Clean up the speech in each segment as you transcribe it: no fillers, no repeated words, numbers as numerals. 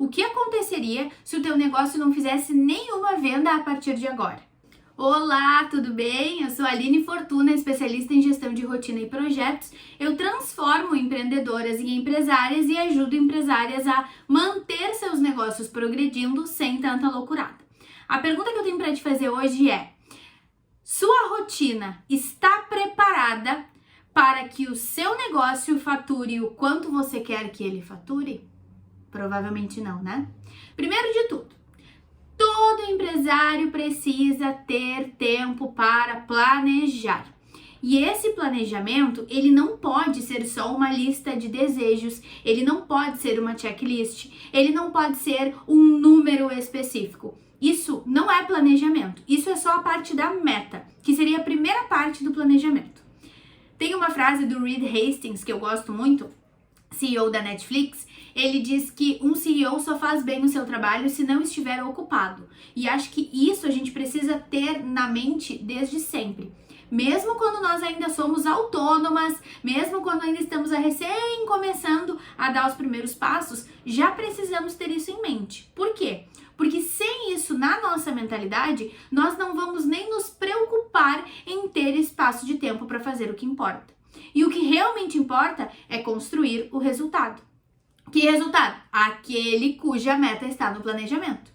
O que aconteceria se o teu negócio não fizesse nenhuma venda a partir de agora? Olá, tudo bem? Eu sou a Aline Fortuna, especialista em gestão de rotina e projetos. Eu transformo empreendedoras em empresárias e ajudo empresárias a manter seus negócios progredindo sem tanta loucurada. A pergunta que eu tenho para te fazer hoje é: sua rotina está preparada para que o seu negócio fature o quanto você quer que ele fature? Provavelmente não, né? Primeiro de tudo, todo empresário precisa ter tempo para planejar. E esse planejamento, ele não pode ser só uma lista de desejos, ele não pode ser uma checklist, ele não pode ser um número específico. Isso não é planejamento, isso é só a parte da meta, que seria a primeira parte do planejamento. Tem uma frase do Reed Hastings que eu gosto muito, CEO da Netflix. Ele diz que um CEO só faz bem o seu trabalho se não estiver ocupado. E acho que isso a gente precisa ter na mente desde sempre. Mesmo quando nós ainda somos autônomas, mesmo quando ainda estamos recém começando a dar os primeiros passos, já precisamos ter isso em mente. Por quê? Porque sem isso na nossa mentalidade, nós não vamos nem nos preocupar em ter espaço de tempo para fazer o que importa. E o que realmente importa é construir o resultado. Que resultado? Aquele cuja meta está no planejamento.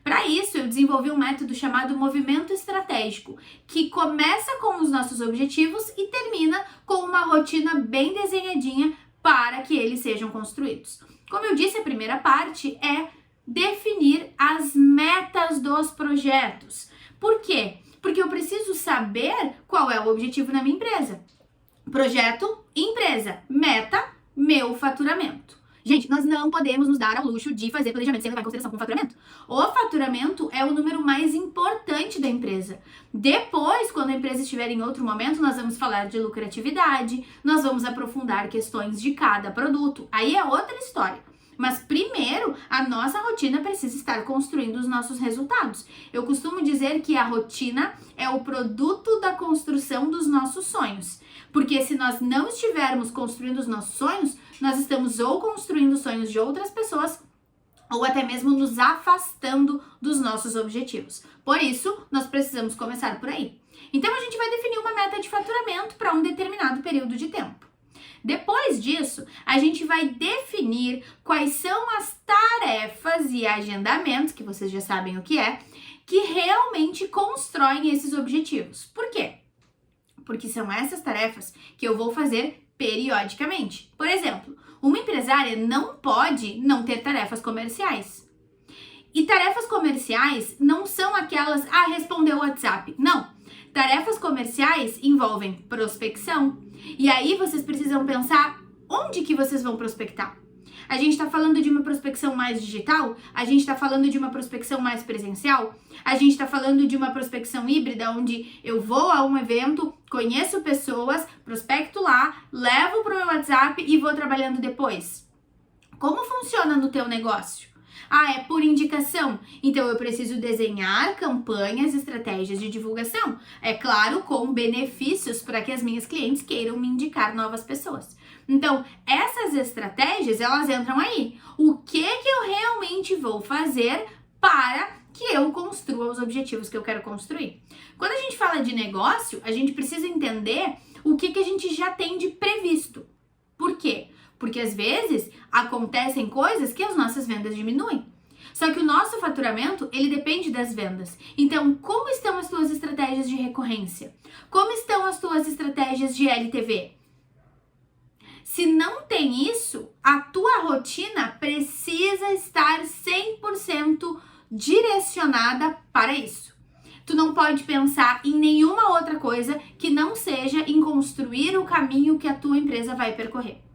Para isso, eu desenvolvi um método chamado movimento estratégico, que começa com os nossos objetivos e termina com uma rotina bem desenhadinha para que eles sejam construídos. Como eu disse, a primeira parte é definir as metas dos projetos. Por quê? Porque eu preciso saber qual é o objetivo na minha empresa. Projeto, empresa, meta, meu faturamento. Gente, nós não podemos nos dar ao luxo de fazer planejamento sem levar em consideração com o faturamento. O faturamento é o número mais importante da empresa. Depois, quando a empresa estiver em outro momento, nós vamos falar de lucratividade, nós vamos aprofundar questões de cada produto. Aí é outra história. Mas primeiro, a nossa rotina precisa estar construindo os nossos resultados. Eu costumo dizer que a rotina é o produto da construção dos nossos sonhos. Porque se nós não estivermos construindo os nossos sonhos, nós estamos ou construindo os sonhos de outras pessoas ou até mesmo nos afastando dos nossos objetivos. Por isso, nós precisamos começar por aí. Então, a gente vai definir uma meta de faturamento para um determinado período de tempo. Depois disso, a gente vai definir quais são as tarefas e agendamentos, que vocês já sabem o que é, que realmente constroem esses objetivos. Por quê? Porque são essas tarefas que eu vou fazer periodicamente. Por exemplo, uma empresária não pode não ter tarefas comerciais. E tarefas comerciais não são aquelas, responder o WhatsApp. Não. Tarefas comerciais envolvem prospecção. E aí vocês precisam pensar onde que vocês vão prospectar. A gente está falando de uma prospecção mais digital? A gente está falando de uma prospecção mais presencial? A gente está falando de uma prospecção híbrida, onde eu vou a um evento, conheço pessoas, prospecto lá, levo para o meu WhatsApp e vou trabalhando depois? Como funciona no teu negócio? É por indicação. Então, eu preciso desenhar campanhas, estratégias de divulgação. É claro, com benefícios para que as minhas clientes queiram me indicar novas pessoas. Então, essas estratégias, elas entram aí. O que eu realmente vou fazer para que eu construa os objetivos que eu quero construir? Quando a gente fala de negócio, a gente precisa entender o que a gente já tem de previsto. Por quê? Porque às vezes acontecem coisas que as nossas vendas diminuem. Só que o nosso faturamento, ele depende das vendas. Então, como estão as tuas estratégias de recorrência? Como estão as tuas estratégias de LTV? Se não tem isso, a tua rotina precisa estar 100% direcionada para isso. Tu não pode pensar em nenhuma outra coisa que não seja em construir o caminho que a tua empresa vai percorrer.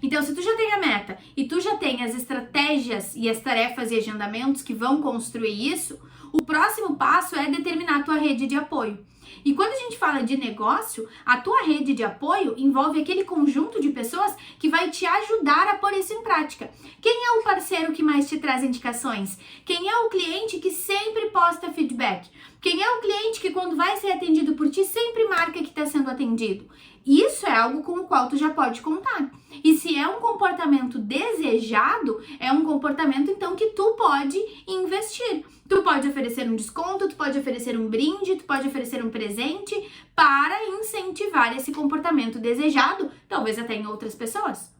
Então, se tu já tem a meta e tu já tem as estratégias e as tarefas e agendamentos que vão construir isso, o próximo passo é determinar a tua rede de apoio. E quando a gente fala de negócio, a tua rede de apoio envolve aquele conjunto de pessoas que vai te ajudar a pôr isso em prática. Quem é o parceiro que mais te traz indicações? Quem é o cliente que sempre posta feedback? Quem é o cliente que quando vai ser atendido por ti sempre marca que está sendo atendido? Isso é algo com o qual tu já pode contar. E se é um comportamento desejado, é um comportamento então que tu pode investir. Tu pode oferecer um desconto, tu pode oferecer um brinde, tu pode oferecer um presente para incentivar esse comportamento desejado, talvez até em outras pessoas.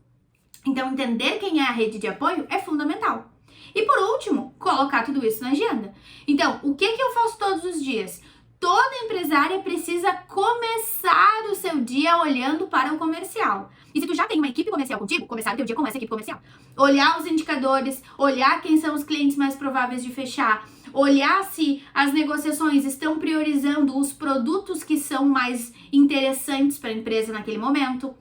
Então, entender quem é a rede de apoio é fundamental. E por último, colocar tudo isso na agenda. Então, o que eu faço todos os dias? Toda empresária precisa começar o seu dia olhando para o comercial. E se tu já tem uma equipe comercial contigo, começar o teu dia com essa equipe comercial. Olhar os indicadores, olhar quem são os clientes mais prováveis de fechar, olhar se as negociações estão priorizando os produtos que são mais interessantes para a empresa naquele momento.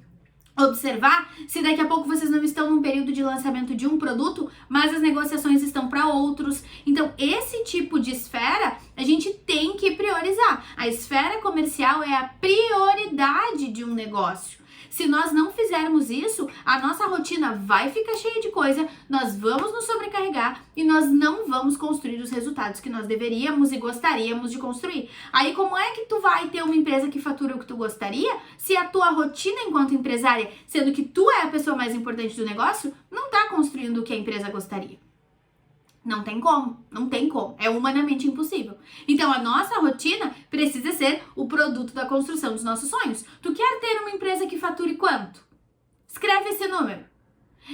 Observar se daqui a pouco vocês não estão num período de lançamento de um produto, mas as negociações estão para outros. Então, esse tipo de esfera a gente tem que priorizar. A esfera comercial é a prioridade de um negócio. Se nós não fizermos isso, a nossa rotina vai ficar cheia de coisa, nós vamos nos sobrecarregar e nós não vamos construir os resultados que nós deveríamos e gostaríamos de construir. Aí como é que tu vai ter uma empresa que fatura o que tu gostaria, se a tua rotina enquanto empresária, sendo que tu é a pessoa mais importante do negócio, não está construindo o que a empresa gostaria? Não tem como, não tem como, é humanamente impossível. Então a nossa rotina precisa ser o produto da construção dos nossos sonhos. Tu quer ter uma empresa que fature quanto? Escreve esse número.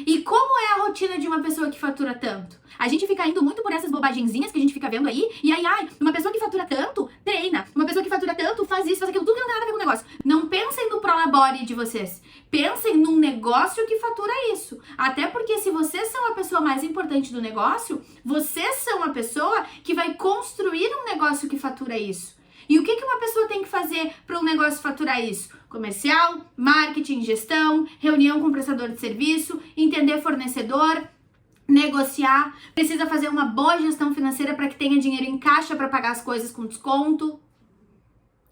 E como é a rotina de uma pessoa que fatura tanto? A gente fica indo muito por essas bobagenzinhas que a gente fica vendo aí, e aí, uma pessoa que fatura tanto, treina. Uma pessoa que fatura tanto, faz isso, faz aquilo, tudo que não tem nada a ver com o negócio. Não pensem no prolabore de vocês. Pensem num negócio que fatura isso. Até porque se vocês são a pessoa mais importante do negócio, vocês são a pessoa que vai construir um negócio que fatura isso. E o que uma pessoa tem que fazer para um negócio faturar isso? Comercial, marketing, gestão, reunião com o prestador de serviço, entender fornecedor, negociar, precisa fazer uma boa gestão financeira para que tenha dinheiro em caixa para pagar as coisas com desconto.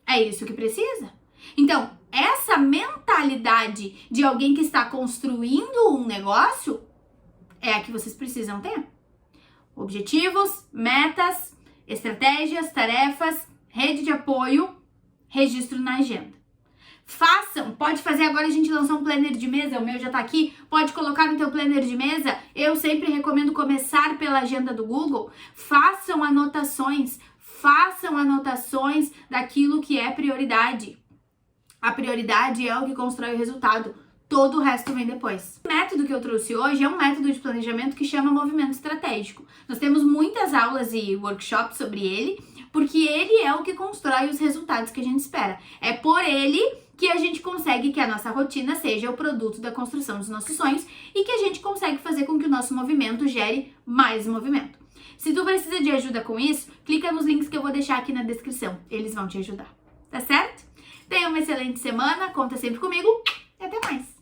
É isso que precisa. Então, essa mentalidade de alguém que está construindo um negócio é a que vocês precisam ter. Objetivos, metas, estratégias, tarefas, rede de apoio, registro na agenda. Façam, pode fazer agora, a gente lançou um planner de mesa, o meu já tá aqui, pode colocar no teu planner de mesa, eu sempre recomendo começar pela agenda do Google, façam anotações daquilo que é prioridade. A prioridade é o que constrói o resultado, todo o resto vem depois. O método que eu trouxe hoje é um método de planejamento que chama movimento estratégico. Nós temos muitas aulas e workshops sobre ele, porque ele é o que constrói os resultados que a gente espera. É por ele que a gente consegue que a nossa rotina seja o produto da construção dos nossos sonhos e que a gente consegue fazer com que o nosso movimento gere mais movimento. Se tu precisa de ajuda com isso, clica nos links que eu vou deixar aqui na descrição. Eles vão te ajudar. Tá certo? Tenha uma excelente semana, conta sempre comigo e até mais!